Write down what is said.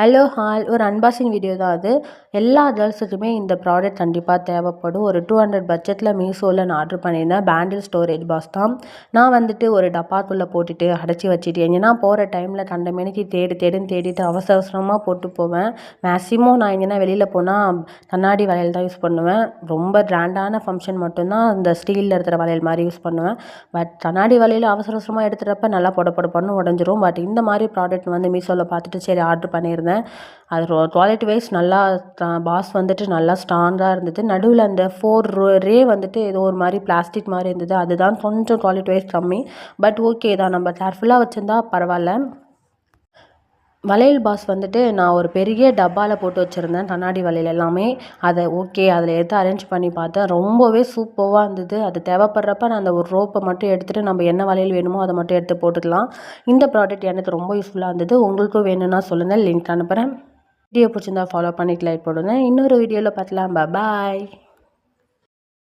Hello hall ஒரு unboxing video தான் அது. எல்லா கேர்ள்ஸுக்குமே இந்த ப்ராடக்ட் கண்டிப்பாக தேவைப்படும். ஒரு 200 பட்ஜெட்டில் மீஷோவில் நான் ஆர்டர் பண்ணியிருந்தேன். பேண்டில் ஸ்டோரேஜ் பாக்ஸ் தான். நான் வந்துட்டு ஒரு டப்பாக்குள்ளே போட்டுட்டு அடைச்சி வச்சுட்டு எங்கேனா போகிற டைமில் கண்டமேனிக்கு தேடிட்டு அவசர அவசரமாக போட்டு போவேன். மேக்ஸிமம் நான் எங்கேனா வெளியில் போனால் கண்ணாடி வளையல் தான் யூஸ் பண்ணுவேன். ரொம்ப கிராண்டான ஃபங்க்ஷன் மட்டும்தான் இந்த ஸ்டீலில் இருக்கிற வளையல் மாதிரி யூஸ் பண்ணுவேன். பட் கண்ணாடி வளையல் அவசர அவசரமாக எடுத்துகிறப்ப நல்லா பொட உடஞ்சிரும். பட் இந்த மாதிரி ப்ராடக்ட் வந்து மீஷோவில் பார்த்துட்டு சரி ஆர்டர் பண்ணியிருந்தேன். அது குவாலிட்டி வைஸ் நல்லா பாஸ் வந்துட்டு நல்லா ஸ்ட்ராங்காக இருந்தது. நடுவில் அந்த 4 ரே வந்துட்டு ஏதோ ஒரு மாதிரி பிளாஸ்டிக் மாதிரி இருந்தது. அதுதான் கொஞ்சம் குவாலிட்டி வைஸ் கம்மி. பட் ஓகே தான், நம்ம கேர்ஃபுல்லாக வச்சுருந்தா பரவாயில்ல. வளையல் பாஸ் வந்துட்டு நான் ஒரு பெரிய டப்பாவில் போட்டு வச்சுருந்தேன் கண்ணாடி வளையல் எல்லாமே. அதை ஓகே அதில் எடுத்து அரேஞ்ச் பண்ணி பார்த்தேன். ரொம்பவே சூப்பராக இருந்தது. அது தேவைப்படுறப்ப நான் அந்த ஒரு ரோப்பை மட்டும் எடுத்துகிட்டு நம்ம என்ன வளையல் வேணுமோ அதை மட்டும் எடுத்து போட்டுக்கலாம். இந்த ப்ராடக்ட் எனக்கு ரொம்ப யூஸ்ஃபுல்லாக இருந்தது. உங்களுக்கும் வேணும்னா சொல்லுங்கள், லிங்க் அனுப்புகிறேன். வீடியோ பிடிச்சிருந்தா ஃபாலோ பண்ணிட்டு லைக் போடுங்க. இன்னொரு வீடியோவில் பார்க்கலாம். பாய்.